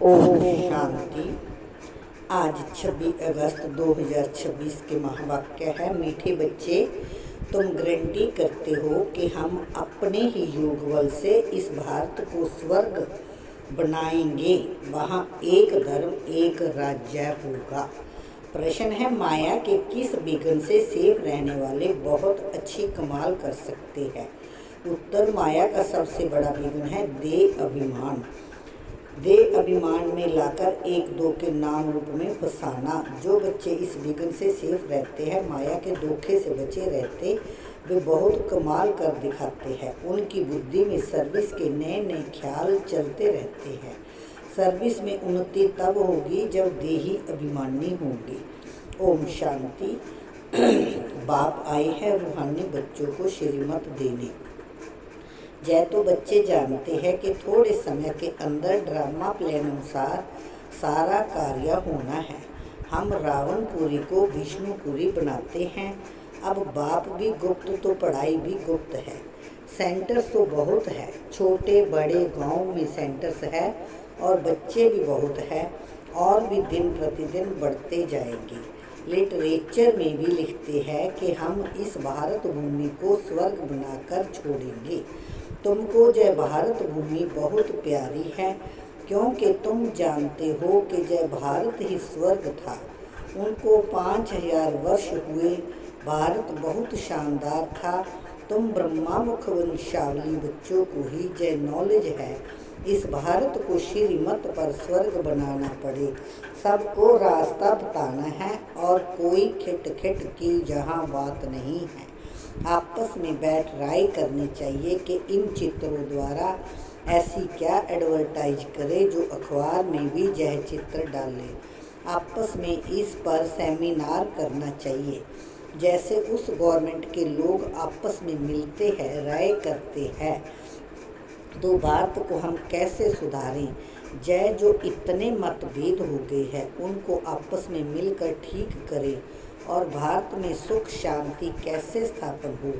ओम शांति। आज 26 अगस्त 2026 के महावाक्य है, मीठे बच्चे, तुम गारंटी करते हो कि हम अपने ही योग बल से इस भारत को स्वर्ग बनाएंगे। वहाँ एक धर्म एक राज्य होगा। प्रश्न है, माया के किस विघ्न से सेफ रहने वाले बहुत अच्छी कमाल कर सकते हैं? उत्तर, माया का सबसे बड़ा विघ्न है देह अभिमान। देह अभिमान में लाकर एक दो के नाम रूप में फंसाना। जो बच्चे इस विघ्न से सेफ रहते हैं, माया के धोखे से बचे रहते, वे बहुत कमाल कर दिखाते हैं। उनकी बुद्धि में सर्विस के नए नए ख्याल चलते रहते हैं। सर्विस में उन्नति तब होगी जब देही अभिमानी होंगी। ओम शांति। बाप आए हैं रूहानी बच्चों को श्रीमत देने। जय तो बच्चे जानते हैं कि थोड़े समय के अंदर ड्रामा प्लान अनुसार सारा कार्य होना है। हम रावणपुरी को विष्णुपुरी बनाते हैं। अब बाप भी गुप्त तो पढ़ाई भी गुप्त है। सेंटर्स तो बहुत है, छोटे बड़े गांव में सेंटर्स है और बच्चे भी बहुत है और भी दिन प्रतिदिन बढ़ते जाएंगे। लिटरेचर में भी लिखते हैं कि हम इस भारत भूमि को स्वर्ग बनाकर छोड़ेंगे। तुमको जय भारत भूमि बहुत प्यारी है, क्योंकि तुम जानते हो कि जय भारत ही स्वर्ग था। उनको 5000 वर्ष हुए। भारत बहुत शानदार था। तुम ब्रह्मा मुख वंशावली बच्चों को ही जय नॉलेज है। इस भारत को श्रीमत पर स्वर्ग बनाना पड़े, सबको रास्ता बताना है और कोई खिट खिट की जहाँ बात नहीं है। आपस में बैठ राय करनी चाहिए कि इन चित्रों द्वारा ऐसी क्या एडवर्टाइज करे जो अखबार में भी यह चित्र डाले। आपस में इस पर सेमिनार करना चाहिए, जैसे उस गवर्नमेंट के लोग आपस में मिलते हैं, राय करते हैं। तो भारत को हम कैसे सुधारें? जय जो इतने मतभेद हो गए हैं, उनको आपस में मिलकर ठीक करें और भारत में सुख शांति कैसे स्थापन हो।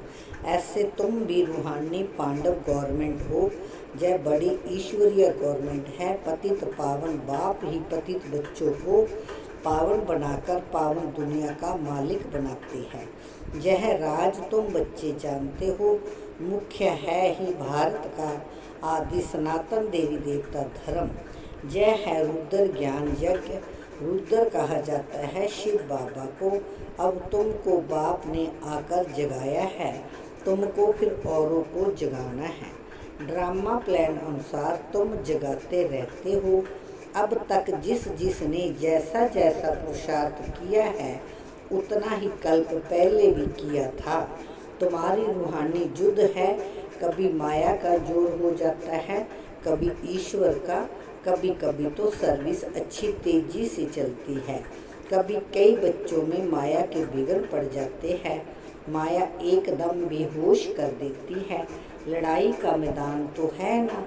ऐसे तुम भी रूहानी पांडव गवर्नमेंट हो। जय बड़ी ईश्वरीय गवर्नमेंट है। पतित पावन बाप ही पतित बच्चों को पावन बनाकर पावन दुनिया का मालिक बनाते हैं। यह राज तुम बच्चे जानते हो, मुख्य है ही भारत का आदि सनातन देवी देवता धर्म। जय है रुद्र ज्ञान यज्ञ। रुद्र कहा जाता है शिव बाबा को। अब तुमको बाप ने आकर जगाया है, तुमको फिर औरों को जगाना है। ड्रामा प्लान अनुसार तुम जगाते रहते हो। अब तक जिसने जैसा जैसा पुरुषार्थ किया है, उतना ही कल्प पहले भी किया था। तुम्हारी रूहानी युद्ध है। कभी माया का जोर हो जाता है, कभी ईश्वर का, कभी कभी तो सर्विस अच्छी तेजी से चलती है। कभी कई बच्चों में माया के विघ्न पड़ जाते हैं। माया एकदम बेहोश कर देती है। लड़ाई का मैदान तो है ना।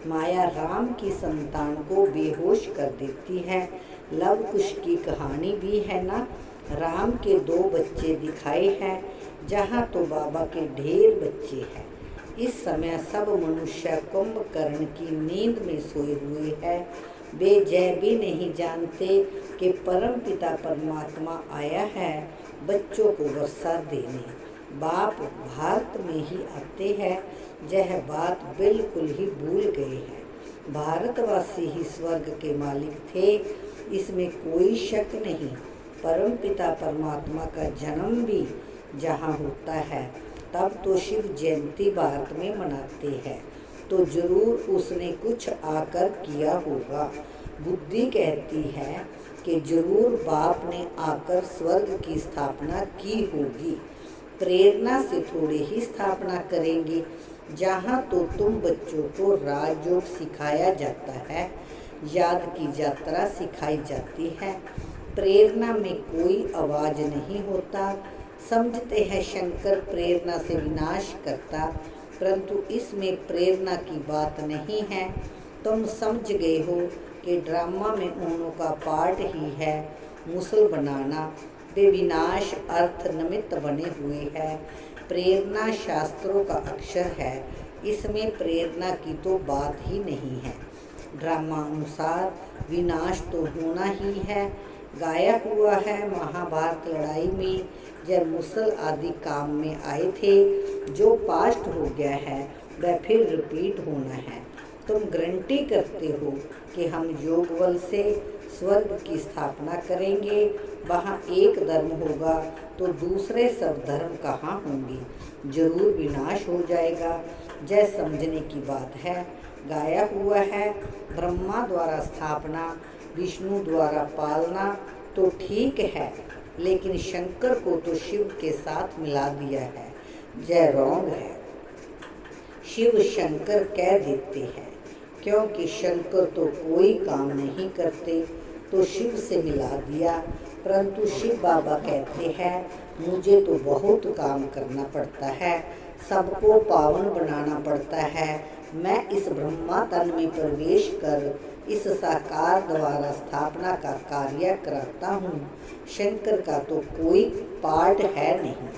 माया राम की संतान को बेहोश कर देती है। लव कुश की कहानी भी है ना। राम के 2 बच्चे दिखाए हैं, जहाँ तो बाबा के ढेर बच्चे हैं। इस समय सब मनुष्य कुंभकर्ण की नींद में सोए हुए हैं। वे जय भी नहीं जानते कि परम पिता परमात्मा आया है बच्चों को वर्षा देने। बाप भारत में ही आते हैं, यह बात बिल्कुल ही भूल गए हैं। भारतवासी ही स्वर्ग के मालिक थे, इसमें कोई शक नहीं। परम पिता परमात्मा का जन्म भी जहाँ होता है, तब तो शिव जयंती भारत में मनाते हैं, तो जरूर उसने कुछ आकर किया होगा। बुद्धि कहती है कि जरूर बाप ने आकर स्वर्ग की स्थापना की होगी। प्रेरणा से थोड़े ही स्थापना करेंगे। जहाँ तो तुम बच्चों को राजयोग सिखाया जाता है, याद की यात्रा सिखाई जाती है। प्रेरणा में कोई आवाज नहीं होता। समझते हैं शंकर प्रेरणा से विनाश करता, परंतु इसमें प्रेरणा की बात नहीं है। तुम समझ गए हो कि ड्रामा में उन्हों का पार्ट ही है मुसल बनाना। वे विनाश अर्थ निमित्त बने हुए हैं। प्रेरणा शास्त्रों का अक्षर है, इसमें प्रेरणा की तो बात ही नहीं है। ड्रामा अनुसार विनाश तो होना ही है। गाया हुआ है महाभारत लड़ाई में जब मुसल आदि काम में आए थे। जो पास्ट हो गया है वह फिर रिपीट होना है। तुम गारंटी करते हो कि हम योग बल से स्वर्ग की स्थापना करेंगे। वहाँ एक धर्म होगा तो दूसरे सब धर्म कहाँ होंगे, जरूर विनाश हो जाएगा। जय समझने की बात है। गाया हुआ है ब्रह्मा द्वारा स्थापना, विष्णु द्वारा पालना तो ठीक है, लेकिन शंकर को तो शिव के साथ मिला दिया है। जय रॉन्ग है। शिव शंकर कह देते हैं, क्योंकि शंकर तो कोई काम नहीं करते तो शिव से मिला दिया। परंतु शिव बाबा कहते हैं मुझे तो बहुत काम करना पड़ता है, सबको पावन बनाना पड़ता है। मैं इस ब्रह्मा तन में प्रवेश कर इस साकार द्वारा स्थापना का कार्य कराता हूँ। शंकर का तो कोई पार्ट है नहीं।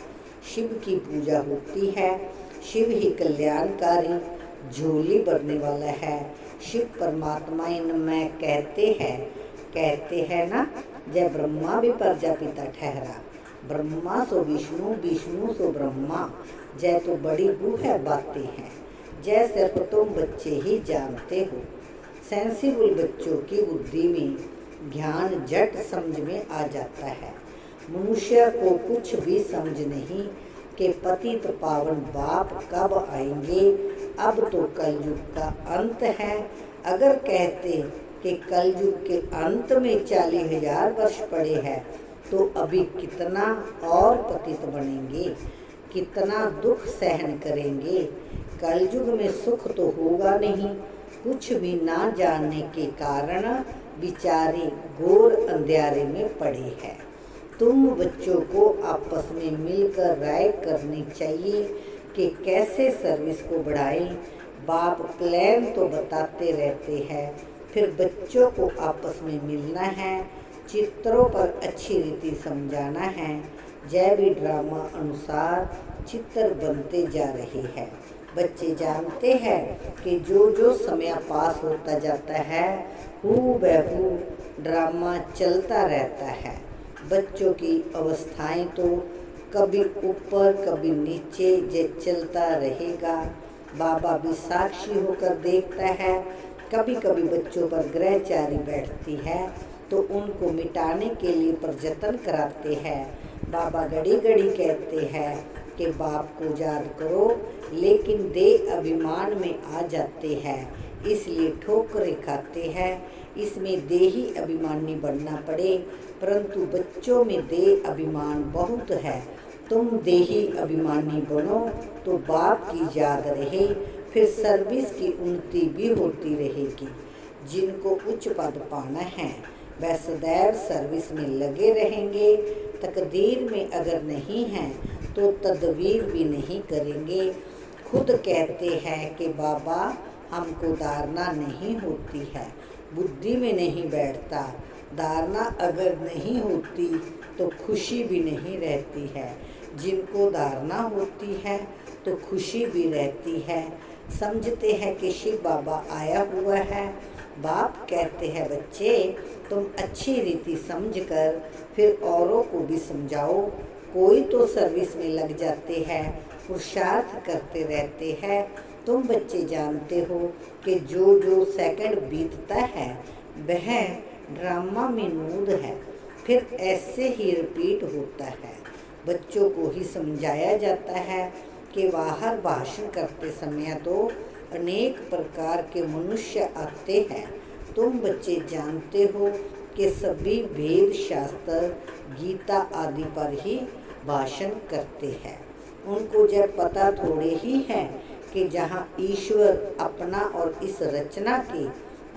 शिव की पूजा होती है, शिव ही कल्याणकारी झोली भरने वाला है। शिव परमात्मा इनमें कहते हैं ना, जय ब्रह्मा भी प्रजापिता ठहरा। ब्रह्मा सो विष्णु, विष्णु सो ब्रह्मा। जय तो बड़ी गूढ़ बातें हैं, जय सिर्फ तुम बच्चे ही जानते हो। सेंसिबल बच्चों की बुद्धि में ज्ञान झट समझ में आ जाता है। मनुष्य को कुछ भी समझ नहीं कि पतित पावन बाप कब आएंगे। अब तो कलयुग का अंत है। अगर कहते कि कलयुग के अंत में 40,000 वर्ष पड़े हैं तो अभी कितना और पतित बनेंगे, कितना दुख सहन करेंगे। कलयुग में सुख तो होगा नहीं। कुछ भी ना जानने के कारण बेचारे घोर अंधेरे में पड़े हैं। तुम बच्चों को आपस में मिलकर राय करनी चाहिए कि कैसे सर्विस को बढ़ाएं। बाप प्लान तो बताते रहते हैं, फिर बच्चों को आपस में मिलना है, चित्रों पर अच्छी रीति समझाना है। जय भी ड्रामा अनुसार चित्र बनते जा रहे हैं। बच्चे जानते हैं कि जो जो समय पास होता जाता है हूबहू ड्रामा चलता रहता है। बच्चों की अवस्थाएं तो कभी ऊपर कभी नीचे ये चलता रहेगा। बाबा भी साक्षी होकर देखता है। कभी कभी बच्चों पर ग्रहचारी बैठती है तो उनको मिटाने के लिए प्रयत्न कराते हैं। बाबा घड़ी घड़ी कहते हैं कि बाप को याद करो, लेकिन देह अभिमान में आ जाते हैं, इसलिए ठोकरें खाते हैं। इसमें देही अभिमानी बनना पड़े, परंतु बच्चों में देह अभिमान बहुत है। तुम देही अभिमानी बनो तो बाप की याद रहे, फिर सर्विस की उन्नति भी होती रहेगी। जिनको उच्च पद पाना है वह सदैव सर्विस में लगे रहेंगे। तकदीर में अगर नहीं है तो तदबीर भी नहीं करेंगे। खुद कहते हैं कि बाबा हमको धारणा नहीं होती है, बुद्धि में नहीं बैठता। धारणा अगर नहीं होती तो खुशी भी नहीं रहती है। जिनको धारणा होती है तो खुशी भी रहती है। समझते हैं कि शिव बाबा आया हुआ है। बाप कहते हैं बच्चे तुम अच्छी रीति समझकर फिर औरों को भी समझाओ। कोई तो सर्विस में लग जाते हैं, पुरुषार्थ करते रहते हैं। तुम बच्चे जानते हो कि जो जो सेकंड बीतता है वह ड्रामा में नूद है, फिर ऐसे ही रिपीट होता है। बच्चों को ही समझाया जाता है कि बाहर भाषण करते समय तो अनेक प्रकार के मनुष्य आते हैं। तुम बच्चे जानते हो कि सभी वेद शास्त्र गीता आदि पर ही भाषण करते हैं। उनको जब पता थोड़े ही है कि जहाँ ईश्वर अपना और इस रचना के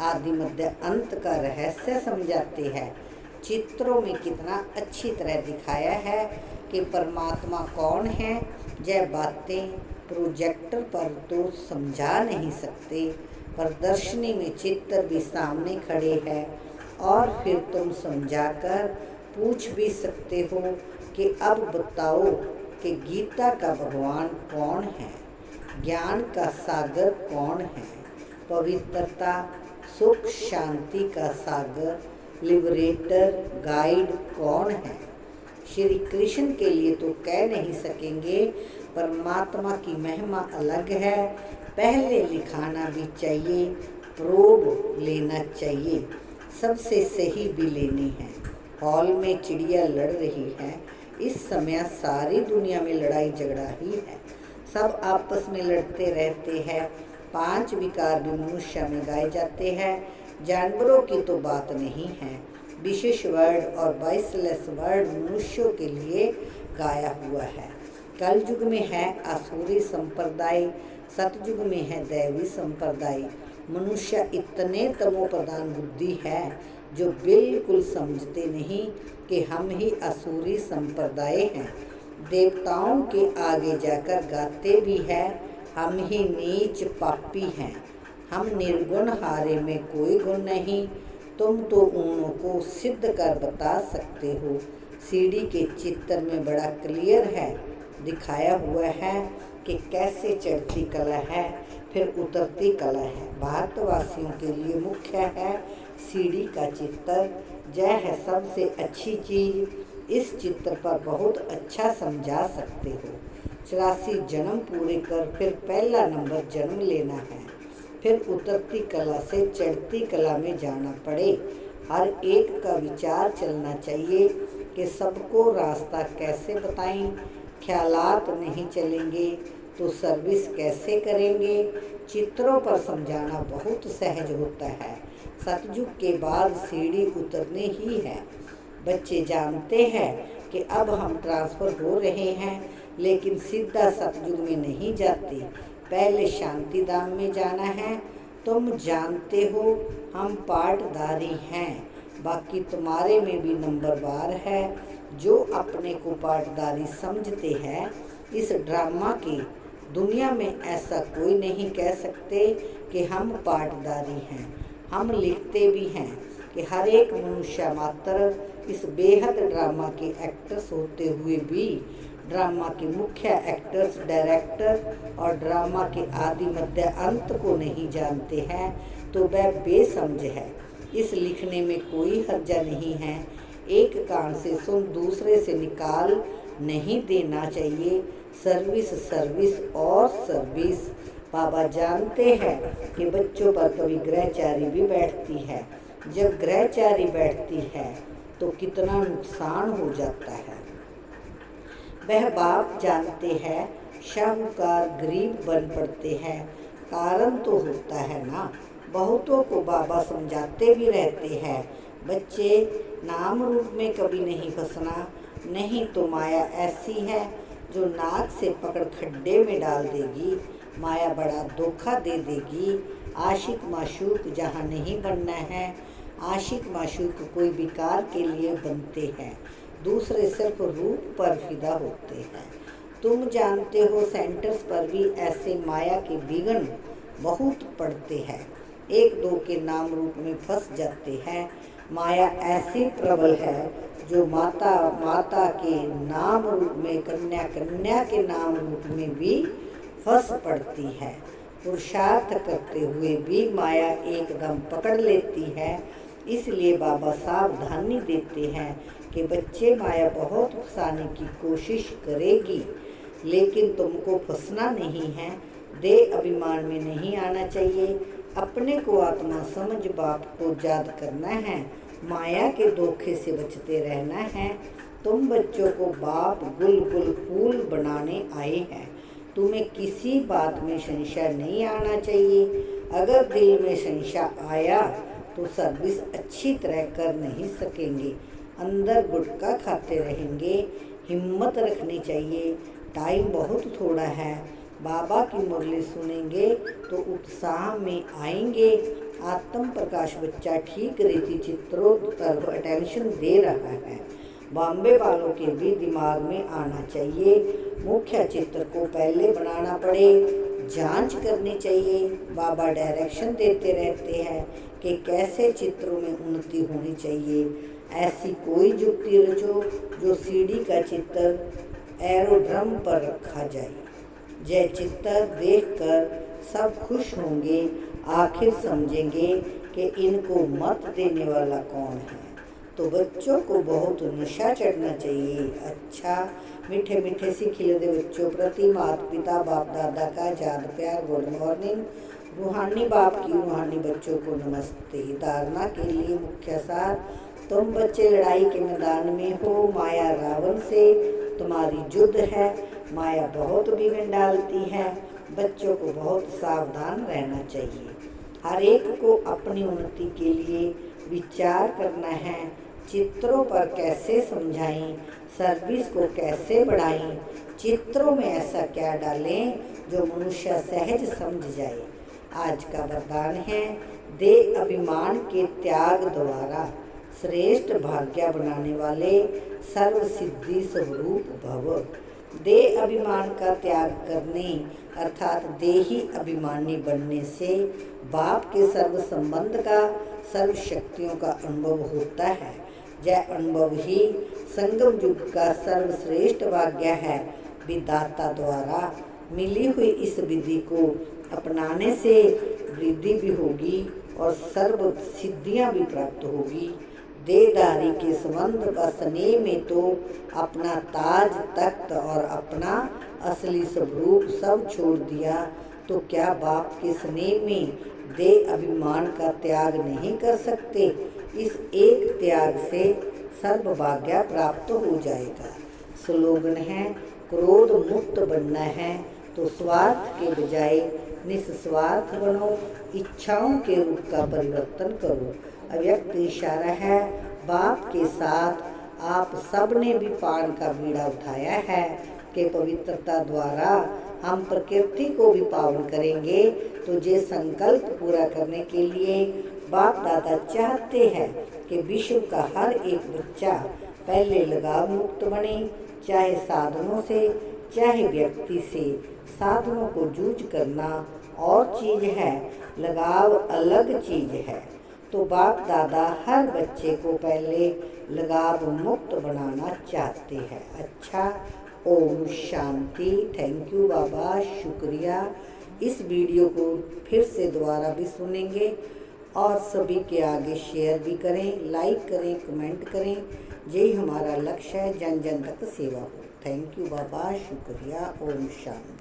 आदि मध्य अंत का रहस्य समझाते हैं। चित्रों में कितना अच्छी तरह दिखाया है कि परमात्मा कौन है। यह बातें प्रोजेक्टर पर तो समझा नहीं सकते, प्रदर्शनी में चित्र भी सामने खड़े हैं और फिर तुम समझाकर पूछ भी सकते हो कि अब बताओ कि गीता का भगवान कौन है, ज्ञान का सागर कौन है, पवित्रता सुख शांति का सागर, लिबरेटर, गाइड कौन है? श्री कृष्ण के लिए तो कह नहीं सकेंगे, परमात्मा की महिमा अलग है। पहले लिखाना भी चाहिए, प्रोब लेना चाहिए, सबसे सही भी लेनी है। हॉल में चिड़िया लड़ रही है। इस समय सारी दुनिया में लड़ाई झगड़ा ही है, सब आपस में लड़ते रहते हैं। 5 विकार भी मनुष्य में गाए जाते हैं, जानवरों की तो बात नहीं है। विशेष वर्ड और वॉइसलेस वर्ड मनुष्यों के लिए गाया हुआ है। कलयुग में है आसुरी संप्रदाय, सतयुग में है दैवी संप्रदाय। मनुष्य इतने तमोप्रधान बुद्धि है जो बिल्कुल समझते नहीं कि हम ही असुरी संप्रदाय हैं। देवताओं के आगे जाकर गाते भी हैं, हम ही नीच पापी हैं। हम निर्गुण, हारे में कोई गुण नहीं। तुम तो उन्हों को सिद्ध कर बता सकते हो। सीढ़ी के चित्र में बड़ा क्लियर है दिखाया हुआ है कि कैसे चढ़ती कला है, फिर उतरती कला है। भारतवासियों के लिए मुख्य है सीढ़ी का चित्र। जय है सबसे अच्छी चीज़। इस चित्र पर बहुत अच्छा समझा सकते हो। 84 जन्म पूरे कर फिर पहला नंबर जन्म लेना है, फिर उतरती कला से चढ़ती कला में जाना पड़े। हर एक का विचार चलना चाहिए कि सबको रास्ता कैसे बताएं। ख्यालात नहीं चलेंगे तो सर्विस कैसे करेंगे। चित्रों पर समझाना बहुत सहज होता है। सतयुग के बाद सीढ़ी उतरने ही है। बच्चे जानते हैं कि अब हम ट्रांसफ़र हो रहे हैं, लेकिन सीधा सतयुग में नहीं जाते, पहले शांति धाम में जाना है। तुम जानते हो हम पाठधारी हैं, बाकी तुम्हारे में भी नंबरवार है जो अपने को पाठधारी समझते हैं। इस ड्रामा की दुनिया में ऐसा कोई नहीं कह सकते कि हम पाठधारी हैं। हम लिखते भी हैं कि हर एक मनुष्य मात्र इस बेहद ड्रामा के एक्टर्स होते हुए भी ड्रामा के मुख्य एक्टर्स, डायरेक्टर और ड्रामा के आदि मध्य अंत को नहीं जानते हैं तो वह बेसमझ है। इस लिखने में कोई हर्जा नहीं है। एक कान से सुन दूसरे से निकाल नहीं देना चाहिए। सर्विस, सर्विस और सर्विस। बाबा जानते हैं कि बच्चों पर कभी ग्रहचारी भी बैठती है। जब ग्रहचारी बैठती है तो कितना नुकसान हो जाता है, वह बाप जानते हैं। शाहूकार गरीब बन पड़ते हैं, कारण तो होता है ना। बहुतों को बाबा समझाते भी रहते हैं, बच्चे नाम रूप में कभी नहीं फंसना, नहीं तो माया ऐसी है जो नाक से पकड़ खड्डे में डाल देगी। माया बड़ा धोखा दे देगी। आशिक माशूक जहाँ नहीं बनना है, आशिक माशूक कोई विकार के लिए बनते हैं, दूसरे सिर्फ रूप पर फिदा होते हैं। तुम जानते हो सेंटर्स पर भी ऐसे माया के विघ्न बहुत पड़ते हैं, एक दो के नाम रूप में फंस जाते हैं। माया ऐसी प्रबल है जो माता माता के नाम रूप में, कन्या कन्या के नाम रूप में भी फंस पड़ती है। पुरुषार्थ करते हुए भी माया एकदम पकड़ लेती है। इसलिए बाबा सावधानी देते हैं कि बच्चे माया बहुत फंसाने की कोशिश करेगी, लेकिन तुमको फंसना नहीं है। देह अभिमान में नहीं आना चाहिए। अपने को आत्मा समझ बाप को याद करना है। माया के धोखे से बचते रहना है। तुम बच्चों को बाप गुल गुल फूल बनाने आए हैं। तुम्हें किसी बात में संशय नहीं आना चाहिए। अगर दिल में संशय आया तो सर्विस अच्छी तरह कर नहीं सकेंगे, अंदर गुटखा खाते रहेंगे। हिम्मत रखनी चाहिए, टाइम बहुत थोड़ा है। बाबा की मुरली सुनेंगे तो उत्साह में आएंगे। आत्म प्रकाश बच्चा ठीक रीति चित्रों तरफ अटेंशन दे रहा है। बॉम्बे वालों के भी दिमाग में आना चाहिए। मुख्य चित्र को पहले बनाना पड़े, जांच करनी चाहिए। बाबा डायरेक्शन देते रहते हैं कि कैसे चित्रों में उन्नति होनी चाहिए। ऐसी कोई जुक्ति रचो जो सीढ़ी का चित्र एरोड्रम पर रखा जाए। जय चित्र देखकर सब खुश होंगे। आखिर समझेंगे कि इनको मत देने वाला कौन है। तो बच्चों को बहुत नशा चढ़ना चाहिए। अच्छा, मीठे मीठे से खिलते बच्चों प्रति माता पिता बाप दादा का याद प्यार गुड मॉर्निंग। रूहानी बाप की रूहानी बच्चों को नमस्ते। धारणा के लिए मुख्य सार, तुम बच्चे लड़ाई के मैदान में हो। माया रावण से तुम्हारी युद्ध है। माया बहुत बिगड़ डालती है। बच्चों को बहुत सावधान रहना चाहिए। हर एक को अपनी उन्नति के लिए विचार करना है। चित्रों पर कैसे समझाएं, सर्विस को कैसे बढ़ाएं, चित्रों में ऐसा क्या डालें जो मनुष्य सहज समझ जाए। आज का वरदान है, दे अभिमान के त्याग द्वारा श्रेष्ठ भाग्य बनाने वाले सर्व सिद्धि स्वरूप भव। दे अभिमान का त्याग करने अर्थात देही अभिमानी बनने से बाप के सर्व संबंध का सर्व शक्तियों का अनुभव होता है। यह अनुभव ही संगम युग का सर्वश्रेष्ठ भाग्य है। विधाता द्वारा मिली हुई इस विधि को अपनाने से वृद्धि भी होगी और सर्व सिद्धियां भी प्राप्त होगी। देहधारी के संबंध व स्नेह में तो अपना ताज तख्त और अपना असली स्वरूप सब छोड़ दिया, तो क्या बाप के स्नेह में देह अभिमान का त्याग नहीं कर सकते। इस एक त्याग से सर्व भाग्य प्राप्त हो जाएगा। स्लोगन है, क्रोध मुक्त बनना है तो स्वार्थ के बजाय निस्वार्थ बनो। इच्छाओं के रूप का परिवर्तन करो। अव्यक्त इशारा है, बाप के साथ आप सब ने भी पान का बीड़ा उठाया है कि पवित्रता द्वारा हम प्रकृति को भी पावन करेंगे। तो ये संकल्प पूरा करने के लिए बाप दादा चाहते हैं कि विश्व का हर एक बच्चा पहले लगाव मुक्त बने, चाहे साधनों से चाहे व्यक्ति से। साधनों को जूझ करना और चीज है, लगाव अलग चीज है। तो बाप दादा हर बच्चे को पहले लगाव मुक्त बनाना चाहते हैं। अच्छा, ओम शांति। थैंक यू बाबा, शुक्रिया। इस वीडियो को फिर से दोबारा भी सुनेंगे और सभी के आगे शेयर भी करें, लाइक करें, कमेंट करें। यही हमारा लक्ष्य है, जन जन तक सेवा हो। थैंक यू बाबा, शुक्रिया। ओम शांति।